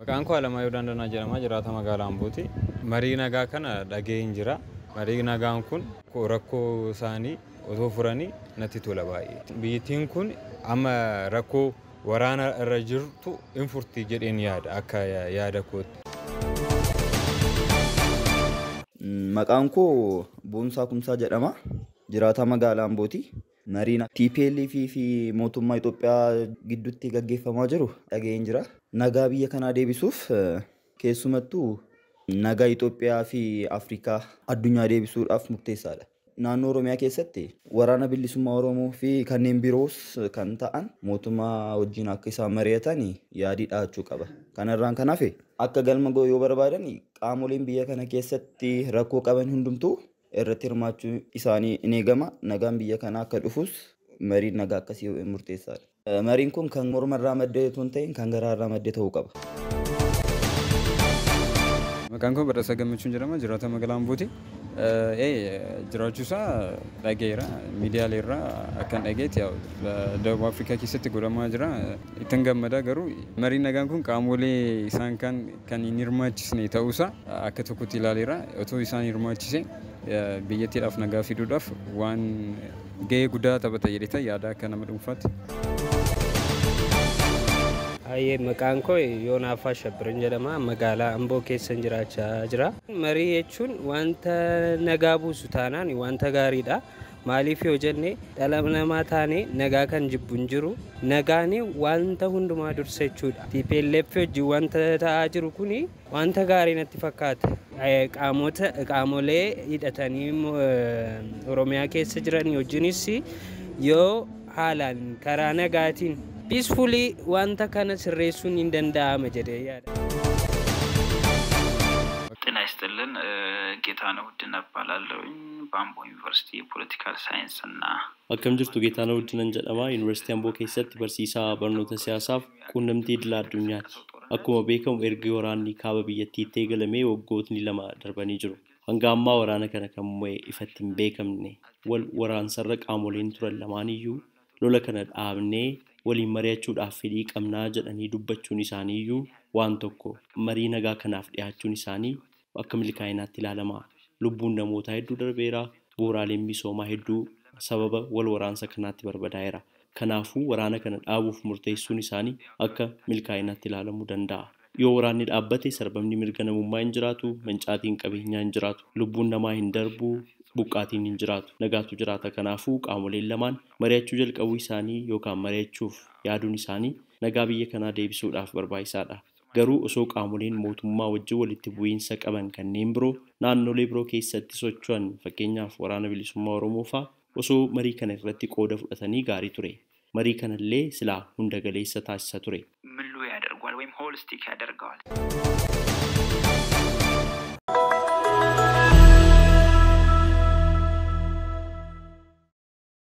Maqaan koo Alamaayyoo Danda'aa jedhama. Jiraata magaalaa Ambooti. Marii nagaa kana dhaga'een jira. Marii nagaan kun rakkoo isaanii otoo furanii natti tola baay'ee. Biyyattiin kun amma rakkoo waraana irra jirtu hin furti jedheen yaada akka yaada kootti. Maqaan koo Boonsaa Kumsaa jedhama. Jiraata magaalaa Ambooti. Mariin TPLF fi mootummaa Itiyoophiyaa gidduutti gaggeeffamaa jiru dhaga'een jira. Nagaa biyya kanaa deebisuuf keessumattuu nagaa Itiyoophiyaa fi Afrikaa addunyaa deebisuudhaaf murteessaadha. Naannoo Oromiyaa keessatti waraana bilisummaa Oromoo fi kanneen biroos kan ta'an mootummaa wajjin akka isaan mari'atan yaadii dhaachuu qaba. Kanarraan kan hafe akka galma ga'uu yoo barbaadan qaamoleen biyya kana keessatti rakkoo qaban hundumtuu irratti hirmaachuu isaanii in eegama. Nagaan biyya kanaa akka dhufus mariin nagaa akkasii murteessaadha. Mariin kun kan mormarraa maddee osoo hin ta'in kan garaarraa maddee ta'uu qaba. Maqaan koo Badhasaa Gammachuun jedhama. Jiraata magaalaa Ambooti. Jiraachuu isaa dhaga'eera. Miidiyaaleerraa akkan dhaga'eetti Dawub Afrikaa keessatti godhamaa jira. Ittiin gammada garuu mariin nagaan kun qaamolee isaan kan hin hirmaachisne ta'uusaa akka tokkotti ilaaleera. Otoo isaan hirmaachise biyyattiidhaaf nagaa fiduudhaaf waan gahee guddaa taphata jedhee yaada akka nama dhuunfaatti. Maqaan koo Yoonaafaa Shabbirin jedhama. Magaalaa Amboo keessa jiraachaa jira. Marii jechuun wanta nagaa buusu taanaan wanta gaariidha. Maaliif yoo jenne dhala namaa taane nagaa kan jibbu hin jiru. Nagaan wanta hundumaa dursa jechuudha. TPLF wajjin wanta ta'aa jiru kuni wanta gaarii natti fakkaata. Qaamolee hidhatanii Oromiyaa keessa jiran wajjinis yoo haalaan karaa nagaatiin peacefully wanta kana sirreessuun hin danda'ama jedhee yaada. ጤና ይስጥልን ጌታነው ውድነህ እባላለሁኝ በአምቦ ዩኒቨርሲቲ የፖለቲካል ሳይንስ እና akkam jirtu Geetaanaa Wuddinaan jedhama Yuunivarsiitii Amboo keessatti barsiisaa barnoota siyaasaaf quunnamtii idil addunyaati. Akkuma beekamu erga waraanni kaaba biyyattiitti eegalamee waggootni 2 darbanii jiru. Hanga ammaa waraana kana kan mo'e ifatti hin beekamne wal waraansarra qaamoleen turan lamaaniyyuu lola kana dhaabnee waliin mari'achuudhaaf fedhii qabnaa jedhanii dubbachuun isaaniiyyuu waan tokko marii nagaa kanaaf dhiyaachuun isaanii akka milkaa'inaatti ilaalama. Lubbuun namootaa hedduu darbeera. Bu'uuraaleen misoomaa hedduu sababa wal waraansa kanaatti barbadaa'eera. Kanaafuu waraana kana dhaabuuf murteessuun isaanii akka milkaa'inaatti ilaalamuu danda'a. Yoo waraanni dhaabbate sarbamni mirga namummaa hin jiraatu, mancaatiin qabeenyaa hin jiraatu, lubbuun namaa hin darbu, buqqaatiin hin jiraatu, nagaatu jiraata. Kanaafuu qaamoleen lamaan mari'achuu jalqabuu isaanii yookaan mari'achuuf yaaduun isaanii nagaa biyya kanaa deebisuudhaaf barbaachisaadha. Garuu osoo qaamoleen mootummaa wajjin walitti bu'iinsa qaban kanneen biroo naannolee biroo keessatti socho'an fakkeenyaaf waraana bilisummaa Oromoo fa'aa osoo marii kana irratti qooda fudhatanii gaarii ture. Marii kanallee silaa hunda galeessa taasisa ture. ምን ያደርጓል ወይም ሆሊስቲክ ያደርገዋል